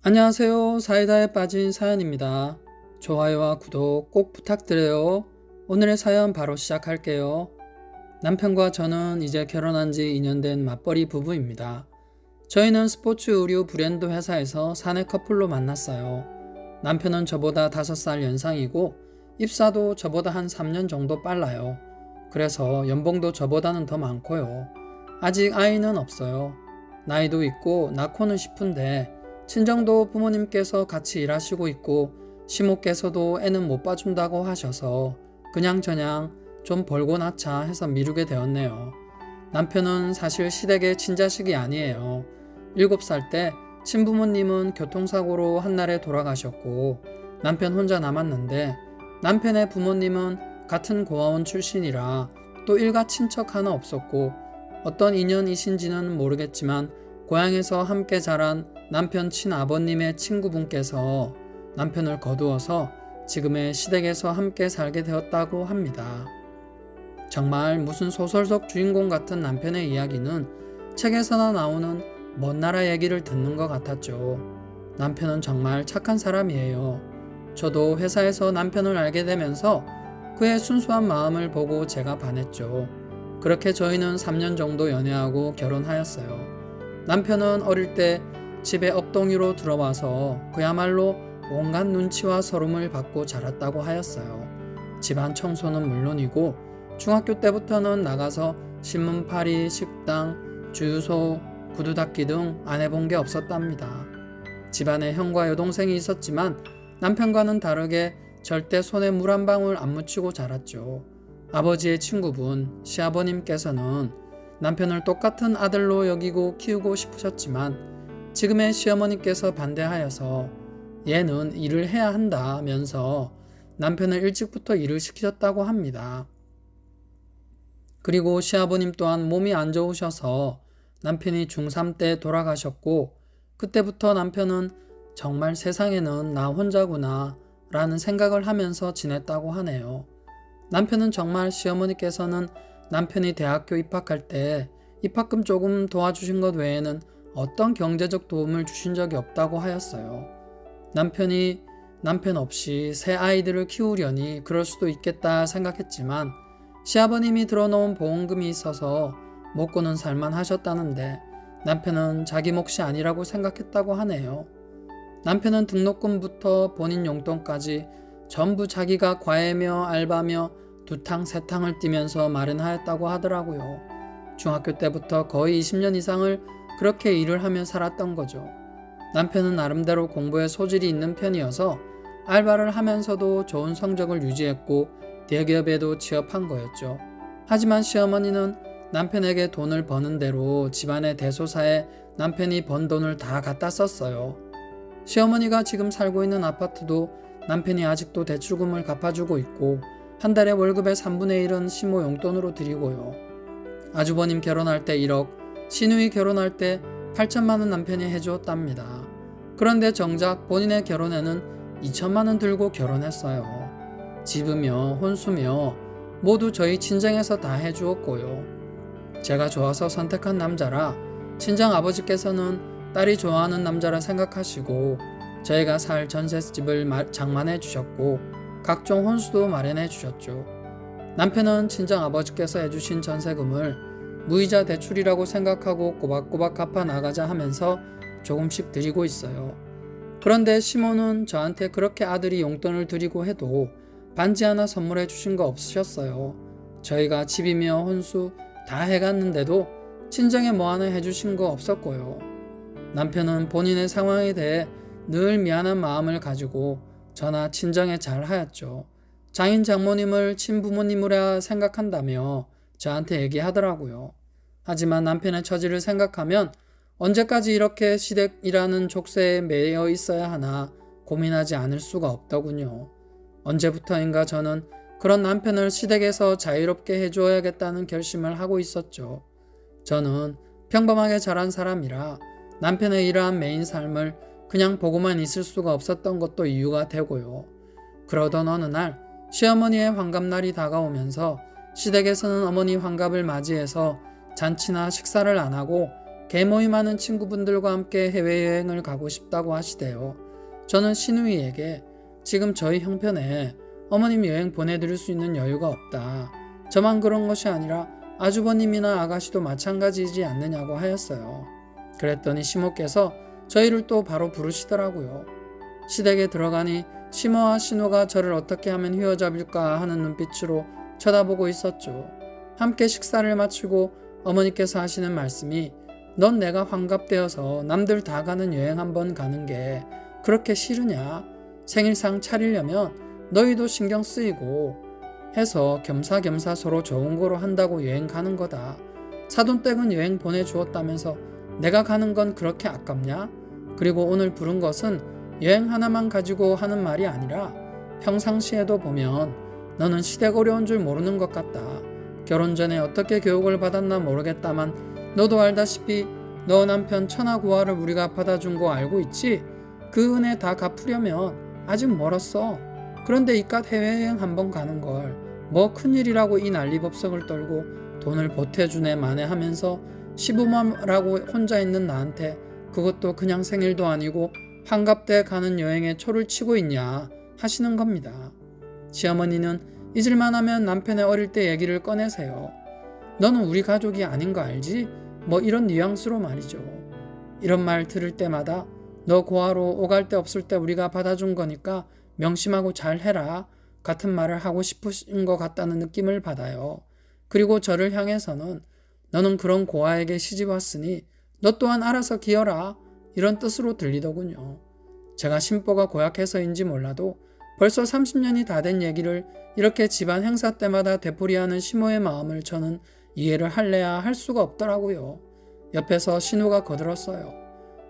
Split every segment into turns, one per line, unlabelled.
안녕하세요. 사이다에 빠진 사연입니다. 좋아요와 구독 꼭 부탁드려요. 오늘의 사연 바로 시작할게요. 남편과 저는 이제 결혼한 지 2년 된 맞벌이 부부입니다. 저희는 스포츠 의류 브랜드 회사에서 사내 커플로 만났어요. 남편은 저보다 5살 연상이고 입사도 저보다 한 3년 정도 빨라요. 그래서 연봉도 저보다는 더 많고요. 아직 아이는 없어요. 나이도 있고 낳고는 싶은데 친정도 부모님께서 같이 일하시고 있고 시모께서도 애는 못 봐준다고 하셔서 그냥저냥 좀 벌고 낳자 해서 미루게 되었네요. 남편은 사실 시댁의 친자식이 아니에요. 7살 때 친부모님은 교통사고로 한날에 돌아가셨고 남편 혼자 남았는데 남편의 부모님은 같은 고아원 출신이라 또 일가 친척 하나 없었고 어떤 인연이신지는 모르겠지만 고향에서 함께 자란 남편 친아버님의 친구분께서 남편을 거두어서 지금의 시댁에서 함께 살게 되었다고 합니다. 정말 무슨 소설 속 주인공 같은 남편의 이야기는 책에서나 나오는 먼 나라 얘기를 듣는 것 같았죠. 남편은 정말 착한 사람이에요. 저도 회사에서 남편을 알게 되면서 그의 순수한 마음을 보고 제가 반했죠. 그렇게 저희는 3년 정도 연애하고 결혼하였어요. 남편은 어릴 때 집에 엎덩이로 들어와서 그야말로 온갖 눈치와 서름을 받고 자랐다고 하였어요. 집안 청소는 물론이고 중학교 때부터는 나가서 신문팔이, 식당, 주유소, 구두 닦기 등 안 해본 게 없었답니다. 집안에 형과 여동생이 있었지만 남편과는 다르게 절대 손에 물 한 방울 안 묻히고 자랐죠. 아버지의 친구분, 시아버님께서는 남편을 똑같은 아들로 여기고 키우고 싶으셨지만 지금의 시어머니께서 반대하여서 얘는 일을 해야 한다면서 남편을 일찍부터 일을 시키셨다고 합니다. 그리고 시아버님 또한 몸이 안 좋으셔서 남편이 중3 때 돌아가셨고 그때부터 남편은 정말 세상에는 나 혼자구나 라는 생각을 하면서 지냈다고 하네요. 남편은 정말 시어머니께서는 남편이 대학교 입학할 때 입학금 조금 도와주신 것 외에는 어떤 경제적 도움을 주신 적이 없다고 하였어요. 남편이 남편 없이 새 아이들을 키우려니 그럴 수도 있겠다 생각했지만 시아버님이 들어놓은 보험금이 있어서 먹고는 살만 하셨다는데 남편은 자기 몫이 아니라고 생각했다고 하네요. 남편은 등록금부터 본인 용돈까지 전부 자기가 과외며 알바며 두탕 세탕을 뛰면서 마련하였다고 하더라고요. 중학교 때부터 거의 20년 이상을 그렇게 일을 하며 살았던 거죠. 남편은 나름대로 공부에 소질이 있는 편이어서 알바를 하면서도 좋은 성적을 유지했고 대기업에도 취업한 거였죠. 하지만 시어머니는 남편에게 돈을 버는 대로 집안의 대소사에 남편이 번 돈을 다 갖다 썼어요. 시어머니가 지금 살고 있는 아파트도 남편이 아직도 대출금을 갚아주고 있고 한 달에 월급의 3분의 1은 시모 용돈으로 드리고요. 아주버님 결혼할 때 1억, 시누이 결혼할 때 8천만 원 남편이 해주었답니다. 그런데 정작 본인의 결혼에는 2천만 원 들고 결혼했어요. 집으며 혼수며 모두 저희 친정에서 다 해주었고요. 제가 좋아서 선택한 남자라 친정 아버지께서는 딸이 좋아하는 남자라 생각하시고 저희가 살 전셋집을 장만해 주셨고 각종 혼수도 마련해 주셨죠. 남편은 친정 아버지께서 해주신 전세금을 무이자 대출이라고 생각하고 꼬박꼬박 갚아 나가자 하면서 조금씩 드리고 있어요. 그런데 시모는 저한테 그렇게 아들이 용돈을 드리고 해도 반지 하나 선물해 주신 거 없으셨어요. 저희가 집이며 혼수 다 해갔는데도 친정에 뭐 하나 해주신 거 없었고요. 남편은 본인의 상황에 대해 늘 미안한 마음을 가지고 저나 친정에 잘 하였죠. 장인 장모님을 친부모님이라 생각한다며 저한테 얘기하더라고요. 하지만 남편의 처지를 생각하면 언제까지 이렇게 시댁이라는 족쇄에 매여 있어야 하나 고민하지 않을 수가 없더군요. 언제부터인가 저는 그런 남편을 시댁에서 자유롭게 해줘야겠다는 결심을 하고 있었죠. 저는 평범하게 자란 사람이라 남편의 이러한 매인 삶을 그냥 보고만 있을 수가 없었던 것도 이유가 되고요. 그러던 어느 날 시어머니의 환갑날이 다가오면서 시댁에서는 어머니 환갑을 맞이해서 잔치나 식사를 안 하고 개모임하는 친구분들과 함께 해외여행을 가고 싶다고 하시대요. 저는 신우이에게 지금 저희 형편에 어머님 여행 보내드릴 수 있는 여유가 없다. 저만 그런 것이 아니라 아주버님이나 아가씨도 마찬가지이지 않느냐고 하였어요. 그랬더니 시모께서 저희를 또 바로 부르시더라고요. 시댁에 들어가니 시모와 신우가 저를 어떻게 하면 휘어잡을까 하는 눈빛으로 쳐다보고 있었죠. 함께 식사를 마치고 어머니께서 하시는 말씀이 넌 내가 환갑되어서 남들 다 가는 여행 한번 가는 게 그렇게 싫으냐? 생일상 차리려면 너희도 신경 쓰이고 해서 겸사겸사 서로 좋은 거로 한다고 여행 가는 거다. 사돈댁은 여행 보내주었다면서 내가 가는 건 그렇게 아깝냐? 그리고 오늘 부른 것은 여행 하나만 가지고 하는 말이 아니라 평상시에도 보면 너는 시댁 어려운 줄 모르는 것 같다. 결혼 전에 어떻게 교육을 받았나 모르겠다만 너도 알다시피 너 남편 천하고아를 우리가 받아준 거 알고 있지? 그 은혜 다 갚으려면 아직 멀었어. 그런데 이깟 해외여행 한번 가는 걸 뭐 큰일이라고 이 난리법석을 떨고 돈을 보태주네 만회하면서 시부모라고 혼자 있는 나한테 그것도 그냥 생일도 아니고 환갑 때 가는 여행에 초를 치고 있냐 하시는 겁니다. 시어머니는 잊을만 하면 남편의 어릴 때 얘기를 꺼내세요. 너는 우리 가족이 아닌 거 알지? 뭐 이런 뉘앙스로 말이죠. 이런 말 들을 때마다 너 고아로 오갈 데 없을 때 우리가 받아준 거니까 명심하고 잘 해라 같은 말을 하고 싶으신 것 같다는 느낌을 받아요. 그리고 저를 향해서는 너는 그런 고아에게 시집 왔으니 너 또한 알아서 기어라 이런 뜻으로 들리더군요. 제가 심보가 고약해서인지 몰라도 벌써 30년이 다 된 얘기를 이렇게 집안 행사 때마다 되풀이하는 시모의 마음을 저는 이해를 할래야 할 수가 없더라고요. 옆에서 신우가 거들었어요.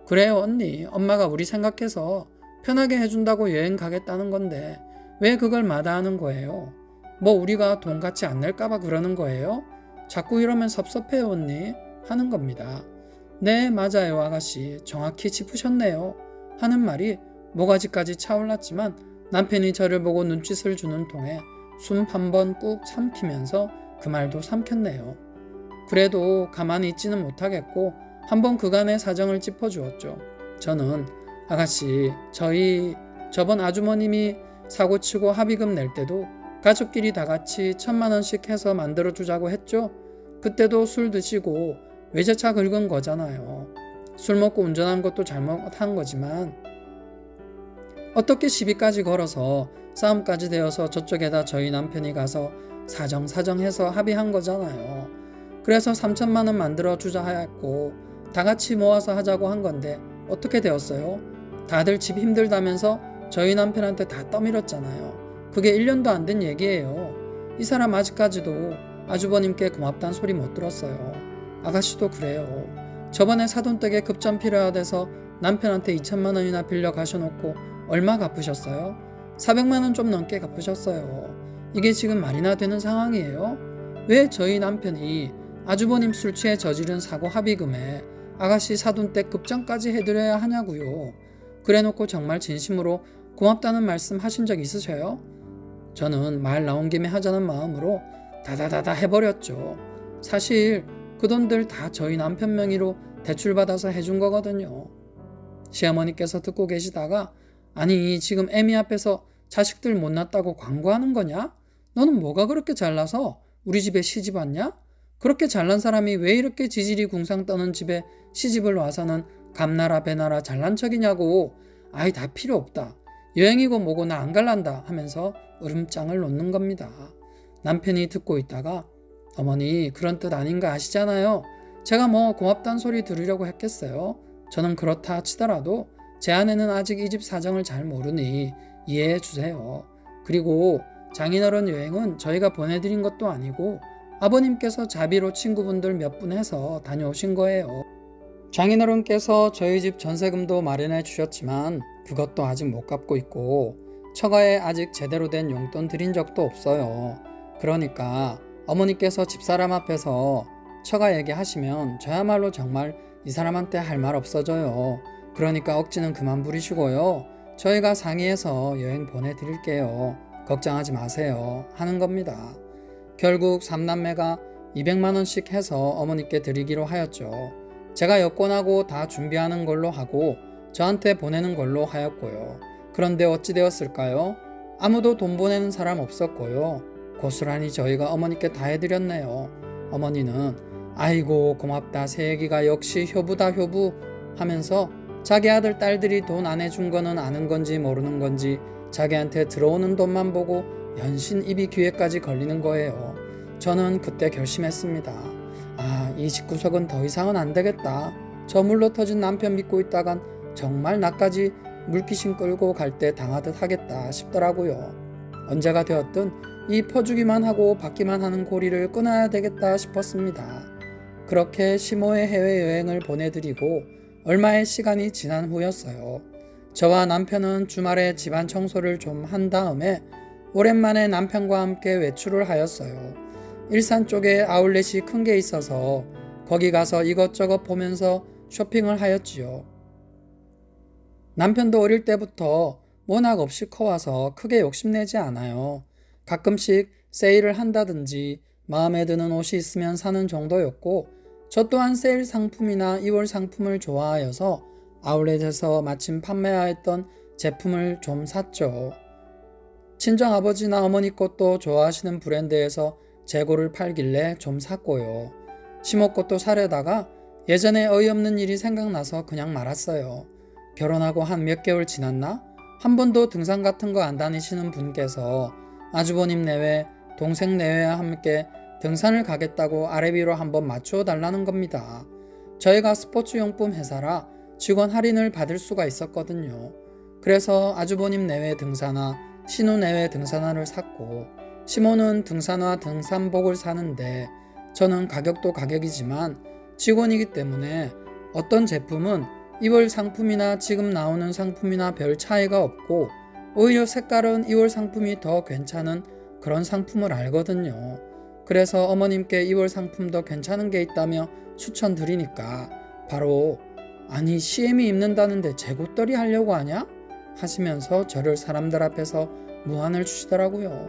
그래요 언니, 엄마가 우리 생각해서 편하게 해준다고 여행 가겠다는 건데 왜 그걸 마다하는 거예요? 뭐 우리가 돈 같이 안 낼까봐 그러는 거예요? 자꾸 이러면 섭섭해요 언니 하는 겁니다. 네 맞아요 아가씨 정확히 짚으셨네요 하는 말이 모가지까지 차올랐지만 남편이 저를 보고 눈짓을 주는 통에 숨 한 번 꾹 삼키면서 그 말도 삼켰네요. 그래도 가만히 있지는 못하겠고 한번 그간의 사정을 짚어주었죠. 저는 아가씨 저번 아주머님이 사고치고 합의금 낼 때도 가족끼리 다 같이 1,000만 원씩 해서 만들어주자고 했죠. 그때도 술 드시고 외제차 긁은 거잖아요. 술 먹고 운전한 것도 잘못한 거지만 어떻게 시비까지 걸어서 싸움까지 되어서 저쪽에다 저희 남편이 가서 사정해서 합의한 거잖아요. 그래서 3,000만 원 만들어주자 했고 다 같이 모아서 하자고 한 건데 어떻게 되었어요? 다들 집 힘들다면서 저희 남편한테 다 떠밀었잖아요. 그게 1년도 안 된 얘기예요. 이 사람 아직까지도 아주버님께 고맙다는 소리 못 들었어요. 아가씨도 그래요. 저번에 사돈댁에 급전 필요하대서 남편한테 2,000만 원이나 빌려 가셔놓고 얼마 갚으셨어요? 400만 원 좀 넘게 갚으셨어요. 이게 지금 말이나 되는 상황이에요? 왜 저희 남편이 아주버님 술 취해 저지른 사고 합의금에 아가씨 사돈댁 급전까지 해드려야 하냐고요. 그래놓고 정말 진심으로 고맙다는 말씀 하신 적 있으셔요? 저는 말 나온 김에 하자는 마음으로 다다다다 해버렸죠. 사실 그 돈들 다 저희 남편 명의로 대출받아서 해준 거거든요. 시어머니께서 듣고 계시다가 아니 지금 애미 앞에서 자식들 못났다고 광고하는 거냐? 너는 뭐가 그렇게 잘나서 우리 집에 시집 왔냐? 그렇게 잘난 사람이 왜 이렇게 지질이 궁상 떠는 집에 시집을 와서는 감나라 배나라 잘난 척이냐고. 아이 다 필요 없다. 여행이고 뭐고 나 안 갈란다 하면서 으름장을 놓는 겁니다. 남편이 듣고 있다가 어머니 그런 뜻 아닌 거 아시잖아요. 제가 뭐 고맙다는 소리 들으려고 했겠어요. 저는 그렇다 치더라도 제 아내는 아직 이 집 사정을 잘 모르니 이해해 주세요. 그리고 장인어른 여행은 저희가 보내드린 것도 아니고 아버님께서 자비로 친구분들 몇 분 해서 다녀오신 거예요. 장인어른께서 저희 집 전세금도 마련해 주셨지만 그것도 아직 못 갚고 있고 처가에 아직 제대로 된 용돈 드린 적도 없어요. 그러니까 어머니께서 집사람 앞에서 처가 얘기하시면 저야말로 정말 이 사람한테 할 말 없어져요. 그러니까 억지는 그만 부리시고요. 저희가 상의해서 여행 보내드릴게요. 걱정하지 마세요. 하는 겁니다. 결국 3남매가 200만 원씩 해서 어머니께 드리기로 하였죠. 제가 여권하고 다 준비하는 걸로 하고 저한테 보내는 걸로 하였고요. 그런데 어찌 되었을까요? 아무도 돈 보내는 사람 없었고요. 고스란히 저희가 어머니께 다 해드렸네요. 어머니는 아이고 고맙다 새애기가 역시 효부다 효부 하면서 자기 아들 딸들이 돈 안 해준 거는 아는 건지 모르는 건지 자기한테 들어오는 돈만 보고 연신 입이 귀에까지 걸리는 거예요. 저는 그때 결심했습니다. 이 집구석은 더 이상은 안 되겠다. 저 물로 터진 남편 믿고 있다간 정말 나까지 물귀신 끌고 갈 때 당하듯 하겠다 싶더라고요. 언제가 되었든 이 퍼주기만 하고 받기만 하는 고리를 끊어야 되겠다 싶었습니다. 그렇게 시모의 해외여행을 보내드리고 얼마의 시간이 지난 후였어요. 저와 남편은 주말에 집안 청소를 좀 한 다음에 오랜만에 남편과 함께 외출을 하였어요. 일산 쪽에 아울렛이 큰 게 있어서 거기 가서 이것저것 보면서 쇼핑을 하였지요. 남편도 어릴 때부터 워낙 없이 커와서 크게 욕심내지 않아요. 가끔씩 세일을 한다든지 마음에 드는 옷이 있으면 사는 정도였고 저 또한 세일 상품이나 2월 상품을 좋아하여서 아울렛에서 마침 판매하였던 제품을 좀 샀죠. 친정아버지나 어머니 것도 좋아하시는 브랜드에서 재고를 팔길래 좀 샀고요. 시모것도 사려다가 예전에 어이없는 일이 생각나서 그냥 말았어요. 결혼하고 한 몇 개월 지났나? 한 번도 등산 같은 거 안 다니시는 분께서 아주버님 내외, 동생 내외와 함께 등산을 가겠다고 아래비로 한번 맞추어 달라는 겁니다. 저희가 스포츠용품 회사라 직원 할인을 받을 수가 있었거든요. 그래서 아주버님 내외 등산화, 신우 내외 등산화를 샀고 시모는 등산화 등산복을 사는데 저는 가격도 가격이지만 직원이기 때문에 어떤 제품은 2월 상품이나 지금 나오는 상품이나 별 차이가 없고 오히려 색깔은 2월 상품이 더 괜찮은 그런 상품을 알거든요. 그래서 어머님께 2월 상품도 괜찮은 게 있다며 추천드리니까 바로 아니 CM이 입는다는데 재고떨이 하려고 하냐? 하시면서 저를 사람들 앞에서 무안을 주시더라고요.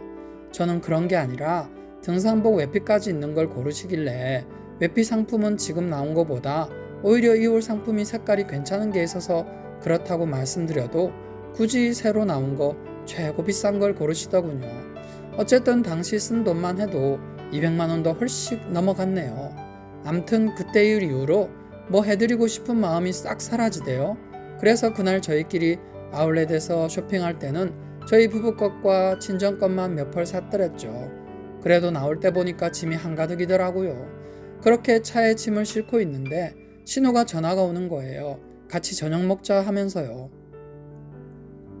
저는 그런 게 아니라 등산복 외피까지 있는 걸 고르시길래 외피 상품은 지금 나온 것보다 오히려 2월 상품이 색깔이 괜찮은 게 있어서 그렇다고 말씀드려도 굳이 새로 나온 거 최고 비싼 걸 고르시더군요. 어쨌든 당시 쓴 돈만 해도 200만 원도 훨씬 넘어갔네요. 암튼 그때 일 이후로 뭐 해드리고 싶은 마음이 싹 사라지대요. 그래서 그날 저희끼리 아울렛에서 쇼핑할 때는 저희 부부 것과 친정 것만 몇 벌 샀더랬죠. 그래도 나올 때 보니까 짐이 한가득이더라고요. 그렇게 차에 짐을 싣고 있는데 신우가 전화가 오는 거예요. 같이 저녁 먹자 하면서요.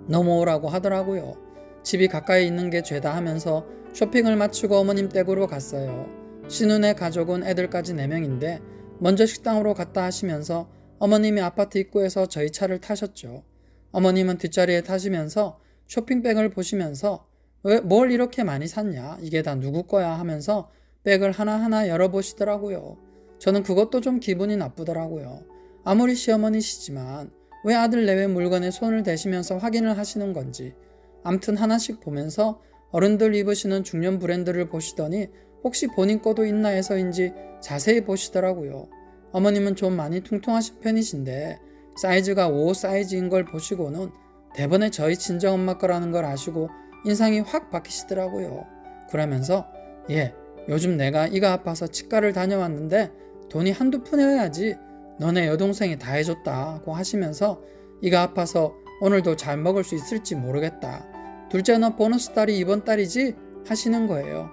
넘어오라고 하더라고요. 집이 가까이 있는 게 죄다 하면서 쇼핑을 마치고 어머님 댁으로 갔어요. 신우네 가족은 애들까지 4명인데 먼저 식당으로 갔다 하시면서 어머님이 아파트 입구에서 저희 차를 타셨죠. 어머님은 뒷자리에 타시면서 쇼핑백을 보시면서 왜 뭘 이렇게 많이 샀냐? 이게 다 누구 거야? 하면서 백을 하나하나 열어보시더라고요. 저는 그것도 좀 기분이 나쁘더라고요. 아무리 시어머니시지만 왜 아들 내외 물건에 손을 대시면서 확인을 하시는 건지. 암튼 하나씩 보면서 어른들 입으시는 중년 브랜드를 보시더니 혹시 본인 거도 있나 해서인지 자세히 보시더라고요. 어머님은 좀 많이 퉁퉁하신 편이신데 사이즈가 5 사이즈인 걸 보시고는 대번에 저희 친정엄마 거라는 걸 아시고 인상이 확 바뀌시더라고요. 그러면서 요즘 내가 이가 아파서 치과를 다녀왔는데 돈이 한두 푼이어야지 너네 여동생이 다 해줬다고 하시면서 이가 아파서 오늘도 잘 먹을 수 있을지 모르겠다. 둘째 너 보너스 달이 이번 달이지? 하시는 거예요.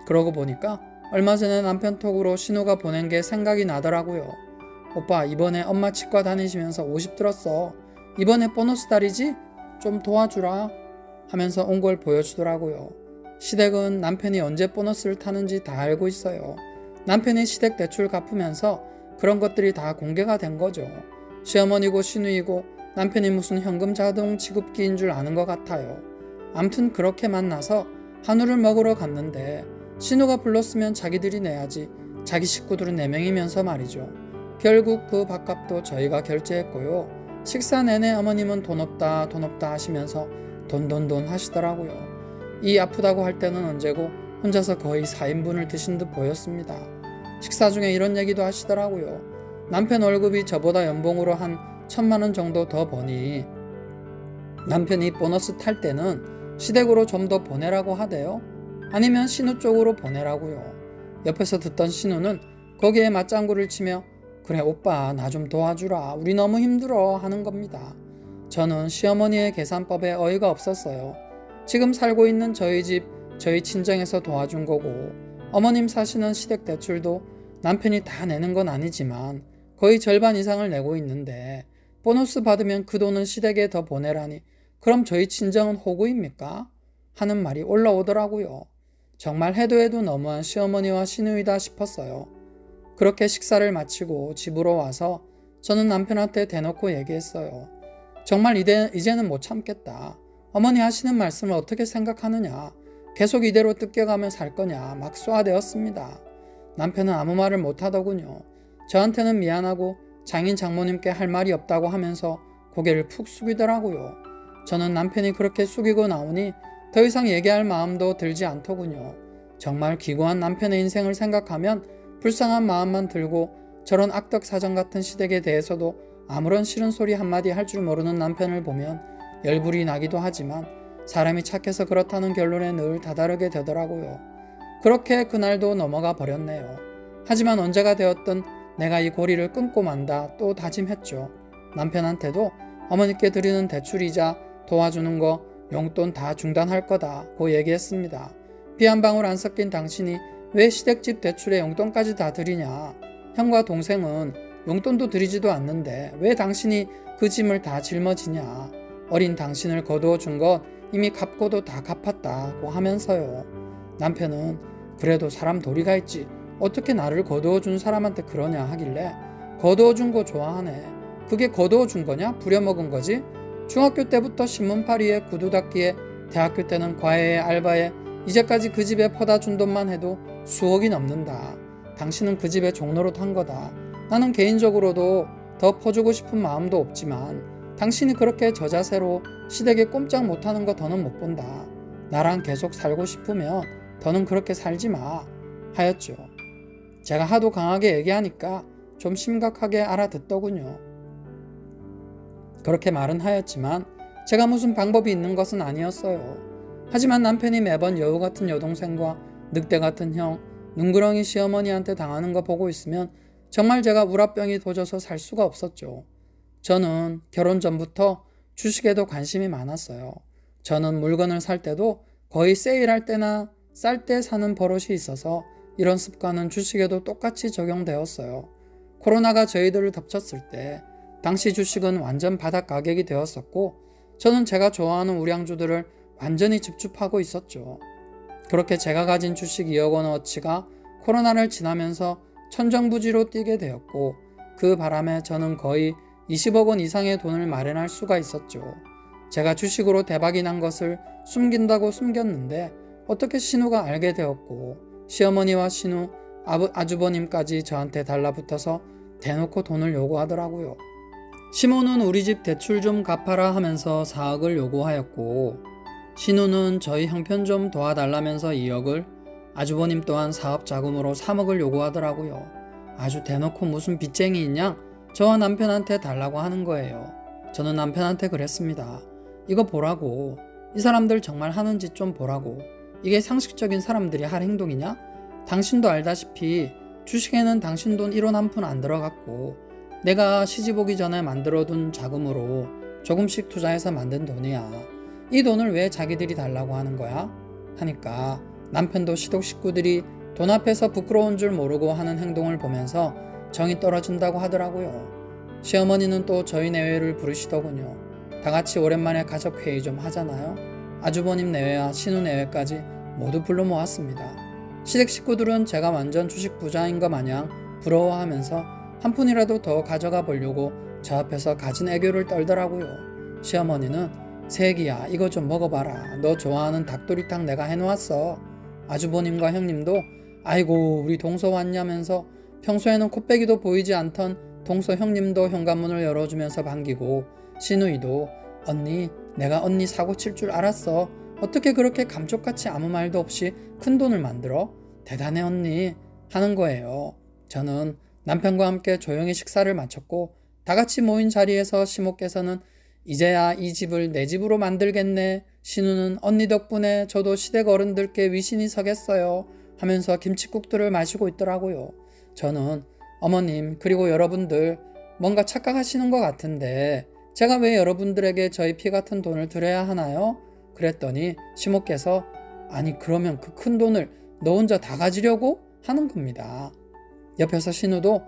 그러고 보니까 얼마 전에 남편 톡으로 신우가 보낸 게 생각이 나더라고요. 오빠 이번에 엄마 치과 다니시면서 50 들었어. 이번에 보너스 달이지? 좀 도와주라 하면서 온 걸 보여주더라고요. 시댁은 남편이 언제 보너스를 타는지 다 알고 있어요. 남편이 시댁 대출 갚으면서 그런 것들이 다 공개가 된 거죠. 시어머니고 시누이고 남편이 무슨 현금 자동 지급기인 줄 아는 것 같아요. 암튼 그렇게 만나서 한우를 먹으러 갔는데 신우가 불렀으면 자기들이 내야지 자기 식구들은 4명이면서 말이죠. 결국 그 밥값도 저희가 결제했고요. 식사 내내 어머님은 돈 없다 하시면서 돈 하시더라고요. 이 아프다고 할 때는 언제고 혼자서 거의 4인분을 드신 듯 보였습니다. 식사 중에 이런 얘기도 하시더라고요. 남편 월급이 저보다 연봉으로 한 1,000만 원 정도 더 버니 남편이 보너스 탈 때는 시댁으로 좀 더 보내라고 하대요. 아니면 신우 쪽으로 보내라고요. 옆에서 듣던 신우는 거기에 맞장구를 치며 그래 오빠 나 좀 도와주라 우리 너무 힘들어 하는 겁니다. 저는 시어머니의 계산법에 어이가 없었어요. 지금 살고 있는 저희 집 저희 친정에서 도와준 거고 어머님 사시는 시댁 대출도 남편이 다 내는 건 아니지만 거의 절반 이상을 내고 있는데 보너스 받으면 그 돈은 시댁에 더 보내라니 그럼 저희 친정은 호구입니까? 하는 말이 올라오더라고요. 정말 해도 너무한 시어머니와 시누이다 싶었어요. 그렇게 식사를 마치고 집으로 와서 저는 남편한테 대놓고 얘기했어요. 정말 이제는 못 참겠다. 어머니 하시는 말씀을 어떻게 생각하느냐. 계속 이대로 뜯겨가며 살 거냐. 막 쏘아대었습니다. 남편은 아무 말을 못하더군요. 저한테는 미안하고 장인 장모님께 할 말이 없다고 하면서 고개를 푹 숙이더라고요. 저는 남편이 그렇게 숙이고 나오니 더 이상 얘기할 마음도 들지 않더군요. 정말 기구한 남편의 인생을 생각하면 불쌍한 마음만 들고 저런 악덕사정 같은 시댁에 대해서도 아무런 싫은 소리 한마디 할 줄 모르는 남편을 보면 열불이 나기도 하지만 사람이 착해서 그렇다는 결론에 늘 다다르게 되더라고요. 그렇게 그날도 넘어가 버렸네요. 하지만 언제가 되었든 내가 이 고리를 끊고 만다 또 다짐했죠. 남편한테도 어머니께 드리는 대출이자 도와주는 거 용돈 다 중단할 거다고 얘기했습니다. 피 한 방울 안 섞인 당신이 왜 시댁집 대출에 용돈까지 다 드리냐. 형과 동생은 용돈도 드리지도 않는데 왜 당신이 그 짐을 다 짊어지냐. 어린 당신을 거두어 준 것 이미 갚고도 다 갚았다고 하면서요. 남편은 그래도 사람 도리가 있지 어떻게 나를 거두어 준 사람한테 그러냐 하길래 거두어 준 거 좋아하네. 그게 거두어 준 거냐? 부려먹은 거지? 중학교 때부터 신문파리에 구두 닦기에 대학교 때는 과외에 알바에 이제까지 그 집에 퍼다 준 돈만 해도 수억이 넘는다. 당신은 그 집에 종로로 탄 거다. 나는 개인적으로도 더 퍼주고 싶은 마음도 없지만 당신이 그렇게 저 자세로 시댁에 꼼짝 못하는 거 더는 못 본다. 나랑 계속 살고 싶으면 더는 그렇게 살지 마 하였죠. 제가 하도 강하게 얘기하니까 좀 심각하게 알아듣더군요. 그렇게 말은 하였지만 제가 무슨 방법이 있는 것은 아니었어요. 하지만 남편이 매번 여우 같은 여동생과 늑대 같은 형, 눈구렁이 시어머니한테 당하는 거 보고 있으면 정말 제가 우라병이 도져서 살 수가 없었죠. 저는 결혼 전부터 주식에도 관심이 많았어요. 저는 물건을 살 때도 거의 세일할 때나 쌀 때 사는 버릇이 있어서 이런 습관은 주식에도 똑같이 적용되었어요. 코로나가 저희들을 덮쳤을 때 당시 주식은 완전 바닥 가격이 되었었고 저는 제가 좋아하는 우량주들을 완전히 집중하고 있었죠. 그렇게 제가 가진 주식 2억 원어치가 코로나를 지나면서 천정부지로 뛰게 되었고 그 바람에 저는 거의 20억 원 이상의 돈을 마련할 수가 있었죠. 제가 주식으로 대박이 난 것을 숨긴다고 숨겼는데 어떻게 신우가 알게 되었고 시어머니와 신우, 아주버님까지 저한테 달라붙어서 대놓고 돈을 요구하더라고요. 시모는 우리 집 대출 좀 갚아라 하면서 4억을 요구하였고 신우는 저희 형편 좀 도와달라면서 2억을 아주버님 또한 사업 자금으로 3억을 요구하더라고요. 아주 대놓고 무슨 빚쟁이 있냐? 저와 남편한테 달라고 하는 거예요. 저는 남편한테 그랬습니다. 이거 보라고. 이 사람들 정말 하는 짓 좀 보라고. 이게 상식적인 사람들이 할 행동이냐? 당신도 알다시피 주식에는 당신 돈 1원 한 푼 안 들어갔고 내가 시집 오기 전에 만들어둔 자금으로 조금씩 투자해서 만든 돈이야. 이 돈을 왜 자기들이 달라고 하는 거야? 하니까 남편도 시독 식구들이 돈 앞에서 부끄러운 줄 모르고 하는 행동을 보면서 정이 떨어진다고 하더라고요. 시어머니는 또 저희 내외를 부르시더군요. 다 같이 오랜만에 가족회의 좀 하잖아요. 아주버님 내외와 신우 내외까지 모두 불러 모았습니다. 시댁 식구들은 제가 완전 주식 부자인 것 마냥 부러워하면서 한 푼이라도 더 가져가 보려고 저 앞에서 가진 애교를 떨더라고요. 시어머니는 세기야 이거 좀 먹어봐라. 너 좋아하는 닭도리탕 내가 해놓았어. 아주버님과 형님도 아이고 우리 동서 왔냐면서 평소에는 코빼기도 보이지 않던 동서 형님도 현관문을 열어주면서 반기고 신우이도 언니 내가 언니 사고 칠 줄 알았어. 어떻게 그렇게 감쪽같이 아무 말도 없이 큰 돈을 만들어? 대단해 언니 하는 거예요. 저는 남편과 함께 조용히 식사를 마쳤고 다 같이 모인 자리에서 시모께서는 이제야 이 집을 내 집으로 만들겠네. 신우는 언니 덕분에 저도 시댁 어른들께 위신이 서겠어요. 하면서 김칫국들을 마시고 있더라고요. 저는 어머님 그리고 여러분들 뭔가 착각하시는 것 같은데 제가 왜 여러분들에게 저희 피 같은 돈을 드려야 하나요? 그랬더니 시모께서 아니 그러면 그 큰 돈을 너 혼자 다 가지려고 하는 겁니다. 옆에서 신우도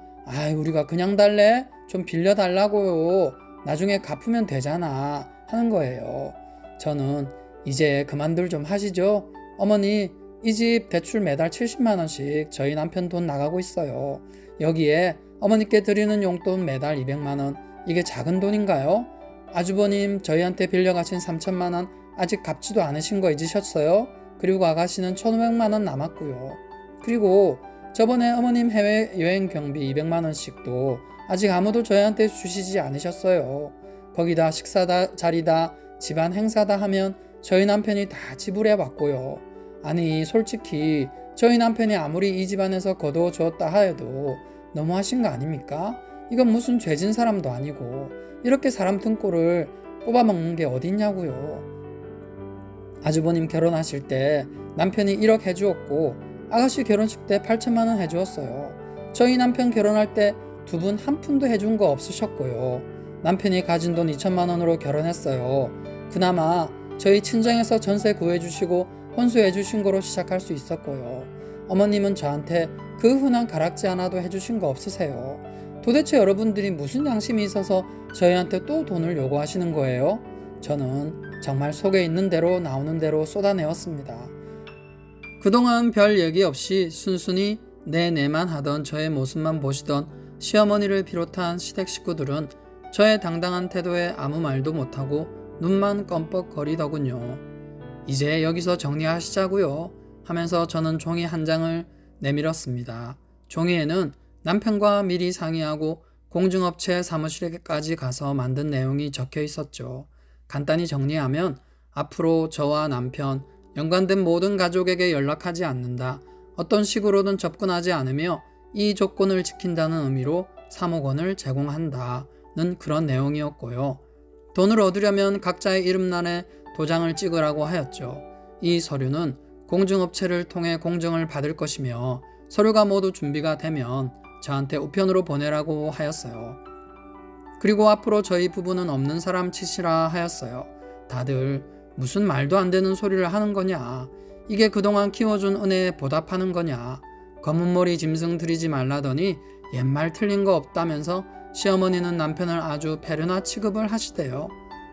우리가 그냥 달래? 좀 빌려달라고요. 나중에 갚으면 되잖아 하는 거예요. 저는 이제 그만들 좀 하시죠. 어머니 이 집 대출 매달 70만 원씩 저희 남편 돈 나가고 있어요. 여기에 어머니께 드리는 용돈 매달 200만 원 이게 작은 돈인가요? 아주버님 저희한테 빌려가신 3천만 원 아직 갚지도 않으신 거 잊으셨어요? 그리고 아가씨는 1,500만 원 남았고요. 그리고 저번에 어머님 해외여행 경비 200만 원씩도 아직 아무도 저희한테 주시지 않으셨어요. 거기다 식사다 자리다 집안 행사다 하면 저희 남편이 다 지불해 왔고요. 아니 솔직히 저희 남편이 아무리 이 집안에서 거두어 주었다 하여도 너무하신 거 아닙니까? 이건 무슨 죄진 사람도 아니고 이렇게 사람 등골을 뽑아먹는 게 어딨냐고요. 아주버님 결혼하실 때 남편이 1억 해주었고 아가씨 결혼식 때 8천만 원 해주었어요. 저희 남편 결혼할 때 두 분 한 푼도 해준 거 없으셨고요. 남편이 가진 돈 2천만 원으로 결혼했어요. 그나마 저희 친정에서 전세 구해주시고 혼수해주신 거로 시작할 수 있었고요. 어머님은 저한테 그 흔한 가락지 하나도 해주신 거 없으세요. 도대체 여러분들이 무슨 양심이 있어서 저희한테 또 돈을 요구하시는 거예요? 저는 정말 속에 있는 대로 나오는 대로 쏟아내었습니다. 그동안 별 얘기 없이 순순히 내만 하던 저의 모습만 보시던 시어머니를 비롯한 시댁 식구들은 저의 당당한 태도에 아무 말도 못하고 눈만 껌뻑거리더군요. 이제 여기서 정리하시자고요 하면서 저는 종이 한 장을 내밀었습니다. 종이에는 남편과 미리 상의하고 공중업체 사무실에까지 가서 만든 내용이 적혀 있었죠. 간단히 정리하면 앞으로 저와 남편, 연관된 모든 가족에게 연락하지 않는다. 어떤 식으로든 접근하지 않으며 이 조건을 지킨다는 의미로 3억 원을 제공한다는 그런 내용이었고요. 돈을 얻으려면 각자의 이름란에 도장을 찍으라고 하였죠. 이 서류는 공증업체를 통해 공증을 받을 것이며 서류가 모두 준비가 되면 저한테 우편으로 보내라고 하였어요. 그리고 앞으로 저희 부부는 없는 사람 치시라 하였어요. 다들 무슨 말도 안 되는 소리를 하는 거냐? 이게 그동안 키워준 은혜에 보답하는 거냐? 검은 머리 짐승 들이지 말라더니 옛말 틀린 거 없다면서 시어머니는 남편을 아주 배려나 취급을 하시대요.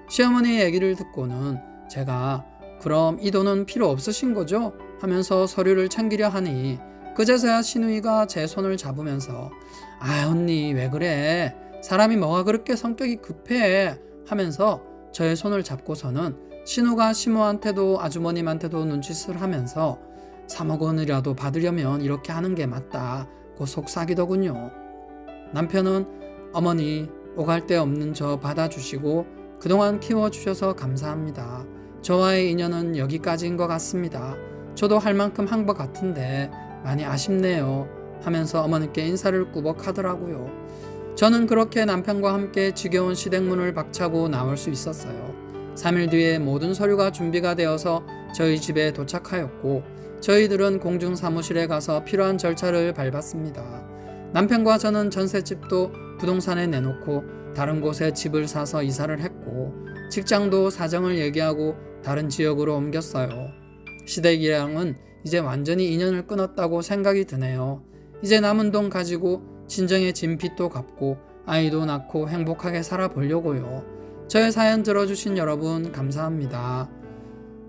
시어머니의 얘기를 듣고는 제가 그럼 이 돈은 필요 없으신 거죠? 하면서 서류를 챙기려 하니 그제서야 시누이가 제 손을 잡으면서 언니 왜 그래? 사람이 뭐가 그렇게 성격이 급해? 하면서 저의 손을 잡고서는 신우가 시모한테도 아주머님한테도 눈짓을 하면서 3억 원이라도 받으려면 이렇게 하는 게 맞다고 속삭이더군요. 남편은 어머니 오갈 데 없는 저 받아주시고 그동안 키워주셔서 감사합니다. 저와의 인연은 여기까지인 것 같습니다. 저도 할 만큼 한 것 같은데 많이 아쉽네요 하면서 어머니께 인사를 꾸벅하더라고요. 저는 그렇게 남편과 함께 지겨운 시댁문을 박차고 나올 수 있었어요. 3일 뒤에 모든 서류가 준비가 되어서 저희 집에 도착하였고 저희들은 공중사무실에 가서 필요한 절차를 밟았습니다. 남편과 저는 전셋집도 부동산에 내놓고 다른 곳에 집을 사서 이사를 했고 직장도 사정을 얘기하고 다른 지역으로 옮겼어요. 시댁이랑은 이제 완전히 인연을 끊었다고 생각이 드네요. 이제 남은 돈 가지고 친정의 진 빚도 갚고 아이도 낳고 행복하게 살아보려고요. 저의 사연 들어주신 여러분 감사합니다.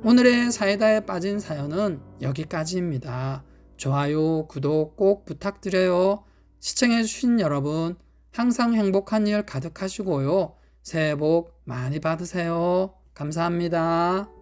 오늘의 사이다에 빠진 사연은 여기까지입니다. 좋아요, 구독 꼭 부탁드려요. 시청해주신 여러분 항상 행복한 일 가득하시고요. 새해 복 많이 받으세요. 감사합니다.